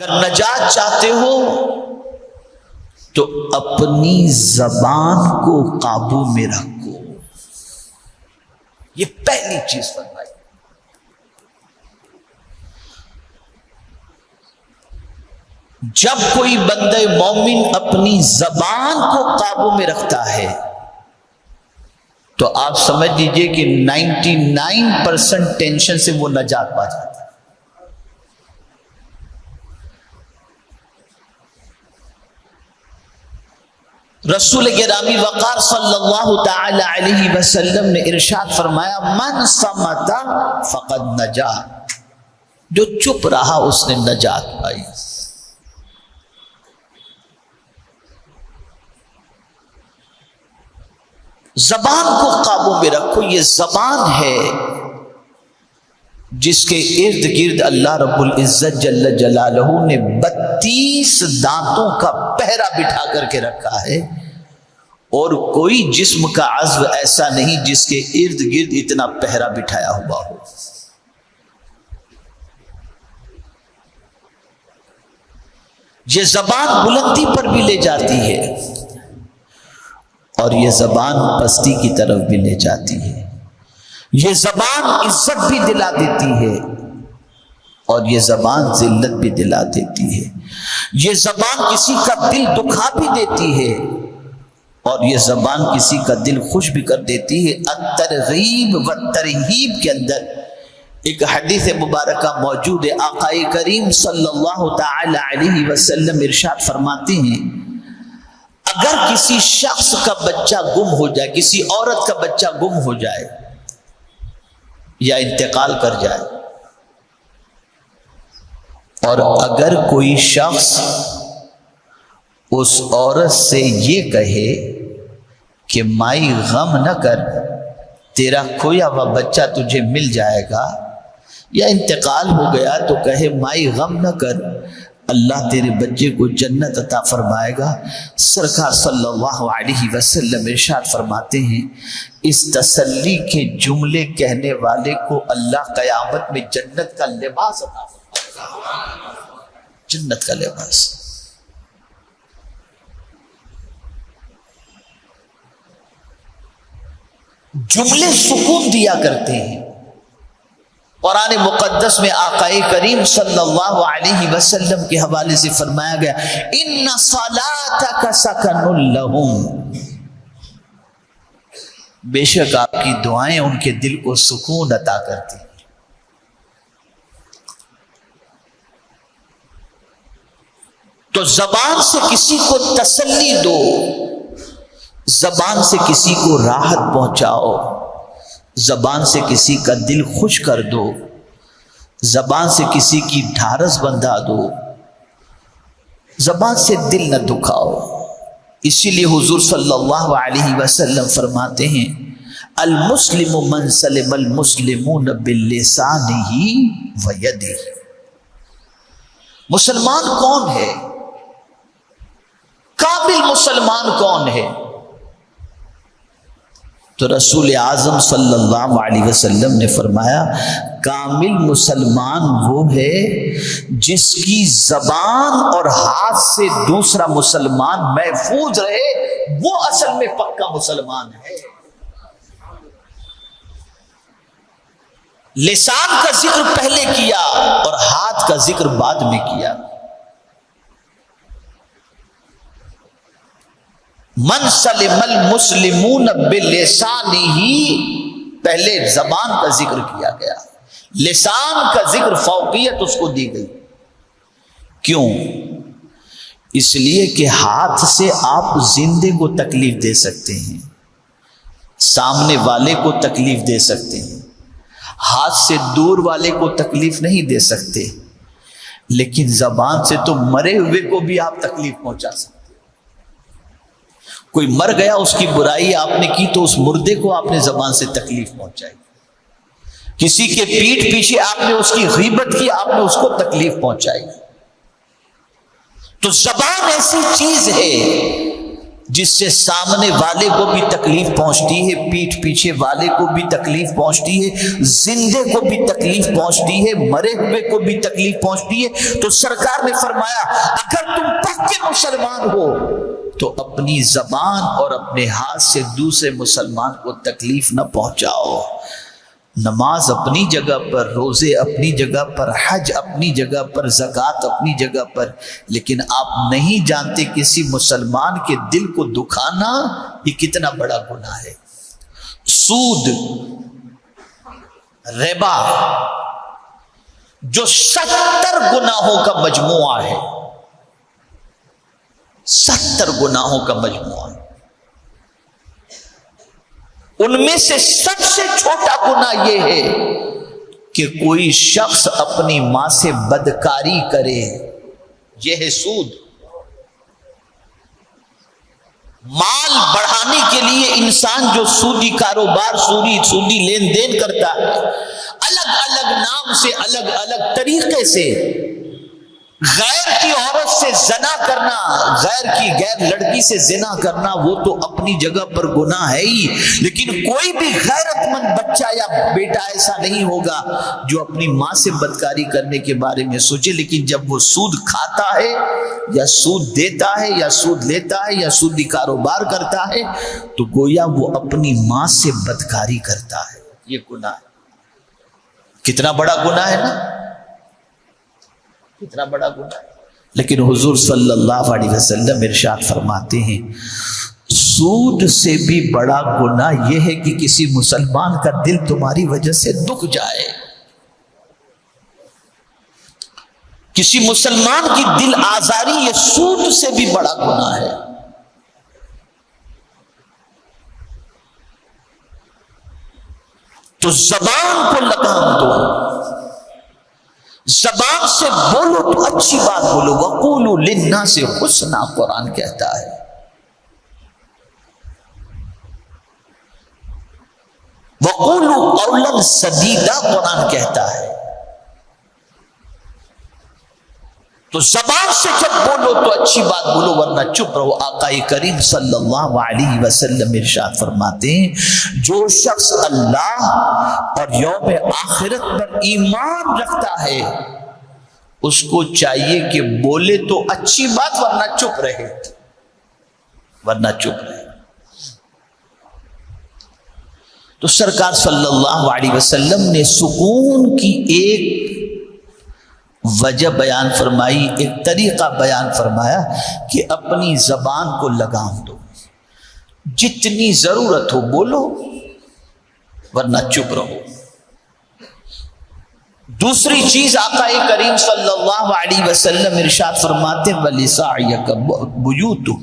اگر نجات چاہتے ہو تو اپنی زبان کو قابو میں رکھو، یہ پہلی چیز فرمائی۔ جب کوئی بندہ مومن اپنی زبان کو قابو میں رکھتا ہے تو آپ سمجھ لیجئے کہ 99% ٹینشن سے وہ نجات پا جاتا ہے۔ رسول گرامی وقار صلی اللہ تعالی علیہ وسلم نے ارشاد فرمایا، من صمت فقد نجا، جو چپ رہا اس نے نجات پائی۔ زبان کو قابو میں رکھو، یہ زبان ہے جس کے ارد گرد اللہ رب العزت جل جلالہ نے 32 دانتوں کا پہرا بٹھا کر کے رکھا ہے، اور کوئی جسم کا عضو ایسا نہیں جس کے ارد گرد اتنا پہرا بٹھایا ہوا ہو۔ یہ زبان بلندی پر بھی لے جاتی ہے اور یہ زبان پستی کی طرف بھی لے جاتی ہے۔ یہ زبان عزت بھی دلا دیتی ہے اور یہ زبان ذلت بھی دلا دیتی ہے۔ یہ زبان کسی کا دل دکھا بھی دیتی ہے اور یہ زبان کسی کا دل خوش بھی کر دیتی ہے۔ الترغیب والترہیب کے اندر ایک حدیث مبارکہ موجود ہے، آقا کریم صلی اللہ تعالی علیہ وسلم ارشاد فرماتے ہیں، اگر کسی شخص کا بچہ گم ہو جائے، کسی عورت کا بچہ گم ہو جائے یا انتقال کر جائے، اور اگر کوئی شخص اس عورت سے یہ کہے کہ مائی غم نہ کر، تیرا کھویا ہوا بچہ تجھے مل جائے گا، یا انتقال ہو گیا تو کہے مائی غم نہ کر، اللہ تیرے بچے کو جنت عطا فرمائے گا، سرکار صلی اللہ علیہ وسلم ارشاد فرماتے ہیں، اس تسلی کے جملے کہنے والے کو اللہ قیامت میں جنت کا لباس عطا فرمائے گا، جنت کا لباس۔ جملے سکون دیا کرتے ہیں۔ قرآن مقدس میں آقا کریم صلی اللہ علیہ وسلم کے حوالے سے فرمایا گیا، ان صلاتک سکن لہم، بے شک آپ کی دعائیں ان کے دل کو سکون عطا کرتی ہیں۔ تو زبان سے کسی کو تسلی دو، زبان سے کسی کو راحت پہنچاؤ، زبان سے کسی کا دل خوش کر دو، زبان سے کسی کی ڈھارس بندھا دو، زبان سے دل نہ دکھاؤ۔ اسی لیے حضور صلی اللہ علیہ وسلم فرماتے ہیں، المسلم من سلم المسلمون بلسانہ ویدہ، مسلمان کون ہے؟ کامل مسلمان کون ہے؟ تو رسول اعظم صلی اللہ علیہ وسلم نے فرمایا، کامل مسلمان وہ ہے جس کی زبان اور ہاتھ سے دوسرا مسلمان محفوظ رہے، وہ اصل میں پکا مسلمان ہے۔ لسان کا ذکر پہلے کیا اور ہاتھ کا ذکر بعد میں کیا۔ من سلم المسلمون بلسانہ، پہلے زبان کا ذکر کیا گیا، لسان کا ذکر فوقیت اس کو دی گئی۔ کیوں؟ اس لیے کہ ہاتھ سے آپ زندے کو تکلیف دے سکتے ہیں، سامنے والے کو تکلیف دے سکتے ہیں، ہاتھ سے دور والے کو تکلیف نہیں دے سکتے، لیکن زبان سے تو مرے ہوئے کو بھی آپ تکلیف پہنچا سکتے۔ کوئی مر گیا، اس کی برائی آپ نے کی تو اس مردے کو آپ نے زبان سے تکلیف پہنچائی، کسی کے پیٹھ پیچھے آپ نے اس کی غیبت کی، آپ نے اس کو تکلیف پہنچائی۔ تو زبان ایسی چیز ہے جس سے سامنے والے کو بھی تکلیف پہنچتی ہے، پیٹھ پیچھے والے کو بھی تکلیف پہنچتی ہے، زندے کو بھی تکلیف پہنچتی ہے، مرے ہوئے کو بھی تکلیف پہنچتی ہے۔ تو سرکار نے فرمایا اگر تم پکے مسلمان ہو تو اپنی زبان اور اپنے ہاتھ سے دوسرے مسلمان کو تکلیف نہ پہنچاؤ۔ نماز اپنی جگہ پر، روزے اپنی جگہ پر، حج اپنی جگہ پر، زکوٰۃ اپنی جگہ پر، لیکن آپ نہیں جانتے کسی مسلمان کے دل کو دکھانا یہ کتنا بڑا گناہ ہے۔ سود، ربا، جو 70 گناہوں کا مجموعہ ہے، 70 گناہوں کا مجموعہ، ان میں سے سب سے چھوٹا گناہ یہ ہے کہ کوئی شخص اپنی ماں سے بدکاری کرے، یہ ہے سود۔ مال بڑھانے کے لیے انسان جو سودی کاروبار، سودی لین دین کرتا ہے، الگ الگ نام سے، الگ الگ طریقے سے غیر کی عورت سے زنا کرنا، غیر لڑکی سے زنا کرنا، وہ تو اپنی جگہ پر گناہ ہے ہی، لیکن کوئی بھی غیرت مند بچہ یا بیٹا ایسا نہیں ہوگا جو اپنی ماں سے بدکاری کرنے کے بارے میں سوچے۔ لیکن جب وہ سود کھاتا ہے یا سود دیتا ہے یا سود لیتا ہے یا سودی کاروبار کرتا ہے تو گویا وہ اپنی ماں سے بدکاری کرتا ہے، یہ گناہ ہے۔ کتنا بڑا گناہ ہے نا، کتنا بڑا گناہ ہے۔ لیکن حضور صلی اللہ علیہ وسلم ارشاد فرماتے ہیں سود سے بھی بڑا گناہ یہ ہے کہ کسی مسلمان کا دل تمہاری وجہ سے دکھ جائے، کسی مسلمان کی دل آزاری، یہ سود سے بھی بڑا گناہ ہے۔ تو زبان کو لگام دو، زبان سے بولو تو اچھی بات بولو، وَقُولُوا لِلنَّاسِ حُسْنًا قرآن کہتا ہے۔ وَقُولُوا قَوْلًا سَدِيدًا قرآن کہتا ہے۔ تو زبان سے جب بولو تو اچھی بات بولو ورنہ چپ رہو۔ آقا کریم صلی اللہ علیہ وسلم ارشاد فرماتے ہیں جو شخص اللہ اور یوم آخرت پر ایمان رکھتا ہے اس کو چاہیے کہ بولے تو اچھی بات ورنہ چپ رہے، ورنہ چپ رہے۔ تو سرکار صلی اللہ علیہ وسلم نے سکون کی ایک وجہ بیان فرمائی، ایک طریقہ بیان فرمایا کہ اپنی زبان کو لگام دو، جتنی ضرورت ہو بولو ورنہ چپ رہو۔ دوسری چیز آقا کریم صلی اللہ علیہ وسلم ارشاد فرماتے وَلِسَعْيَكَ بُيُوتُكَ،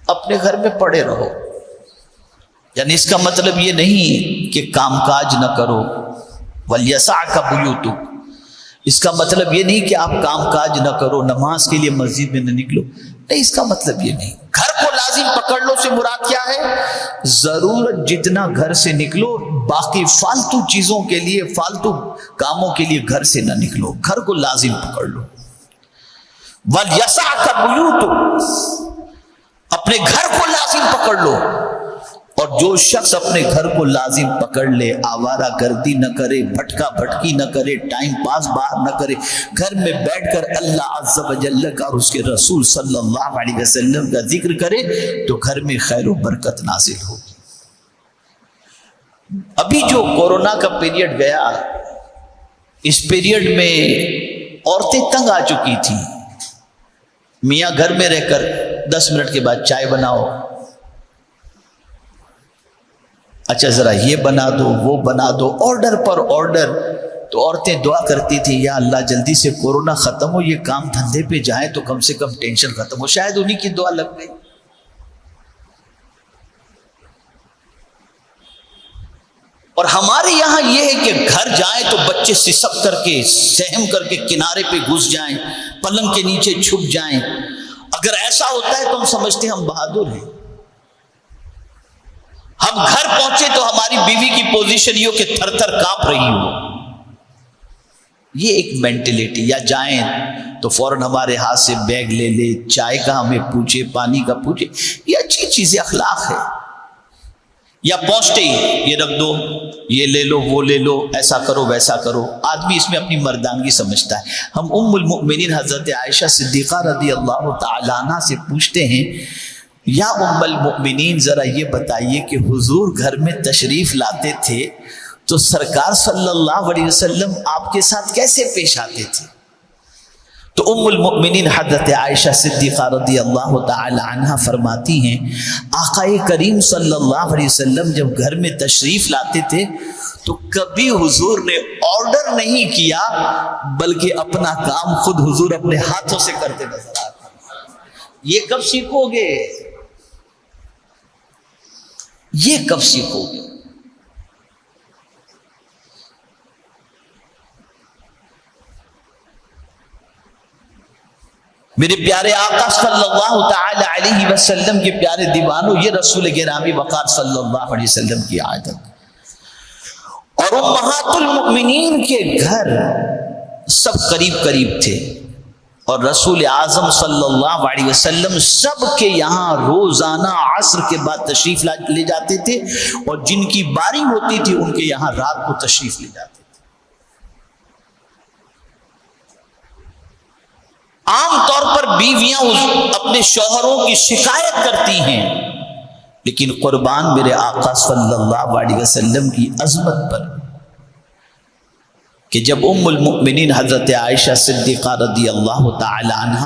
اپنے گھر میں پڑے رہو، یعنی اس کا مطلب یہ نہیں کہ کام کاج نہ کرو۔ وَلْيَسَعْكَ بُيُوتُكَ، اس کا مطلب یہ نہیں کہ آپ کام کاج نہ کرو، نماز کے لیے مسجد میں نہ نکلو، نہیں، اس کا مطلب یہ نہیں۔ گھر کو لازم پکڑ لو سے مراد کیا ہے؟ ضرورت جتنا گھر سے نکلو، باقی فالتو چیزوں کے لیے، فالتو کاموں کے لیے گھر سے نہ نکلو، گھر کو لازم پکڑ لو۔ وَلْيَسَعْكَ بُيُوتُكَ، اپنے گھر کو لازم پکڑ لو۔ اور جو شخص اپنے گھر کو لازم پکڑ لے، آوارہ گردی نہ کرے، بھٹکا بھٹکی نہ کرے، ٹائم پاس باہر نہ کرے، گھر میں بیٹھ کر اللہ عز و جل کا اور اس کے رسول صلی اللہ علیہ وسلم کا ذکر کرے تو گھر میں خیر و برکت نازل ہوگی۔ ابھی جو کورونا کا پیریڈ گیا، اس پیریڈ میں عورتیں تنگ آ چکی تھیں، میاں گھر میں رہ کر 10 منٹ کے بعد چائے بناؤ، اچھا ذرا یہ بنا دو، وہ بنا دو، آرڈر پر آرڈر۔ تو عورتیں دعا کرتی تھی یا اللہ جلدی سے کورونا ختم ہو، یہ کام دھندے پہ جائیں تو کم سے کم ٹینشن ختم ہو۔ شاید انہی کی دعا لگ گئی۔ اور ہمارے یہاں یہ ہے کہ گھر جائیں تو بچے سسک کر کے، سہم کر کے کنارے پہ گھس جائیں، پلنگ کے نیچے چھپ جائیں۔ اگر ایسا ہوتا ہے تو ہم سمجھتے ہیں ہم بہادر ہیں۔ ہم گھر پہنچے تو ہماری بیوی کی پوزیشن یہ ہو کہ تھر تھر کانپ رہی ہو، یہ ایک مینٹلٹی، یا جائیں تو فوراً ہمارے ہاتھ سے بیگ لے لے، چائے کا ہمیں پوچھے، پانی کا پوچھے، یہ اچھی چیزیں اخلاق ہے۔ یا پہنچتے ہی یہ رکھ دو، یہ لے لو، وہ لے لو، ایسا کرو ویسا کرو، آدمی اس میں اپنی مردانگی سمجھتا ہے۔ ہم ام المؤمنین حضرت عائشہ صدیقہ رضی اللہ تعالیٰ عنہ سے پوچھتے ہیں، یا ام المؤمنین ذرا یہ بتائیے کہ حضور گھر میں تشریف لاتے تھے تو سرکار صلی اللہ علیہ وسلم آپ کے ساتھ کیسے پیش آتے تھے؟ تو ام المؤمنین حضرت عائشہ صدیقہ رضی اللہ تعالی عنہ فرماتی ہیں، آقا کریم صلی اللہ علیہ وسلم جب گھر میں تشریف لاتے تھے تو کبھی حضور نے آرڈر نہیں کیا، بلکہ اپنا کام خود حضور اپنے ہاتھوں سے کرتے نظر آتے۔ یہ کب سیکھو گے؟ یہ کب سیکھو گے؟ میرے پیارے آقا صلی اللہ تعالی علیہ وسلم کے پیارے دیوانوں، یہ رسول گرامی وقار صلی اللہ علیہ وسلم کی عادت۔ اور امہات المؤمنین کے گھر سب قریب قریب تھے، اور رسول اعظم صلی اللہ علیہ وسلم سب کے یہاں روزانہ عصر کے بعد تشریف لے جاتے تھے، اور جن کی باری ہوتی تھی ان کے یہاں رات کو تشریف لے جاتے تھے۔ عام طور پر بیویاں اپنے شوہروں کی شکایت کرتی ہیں، لیکن قربان میرے آقا صلی اللہ علیہ وسلم کی عظمت پر کہ جب ام المؤمنین حضرت عائشہ صدیقہ رضی اللہ تعالی عنہ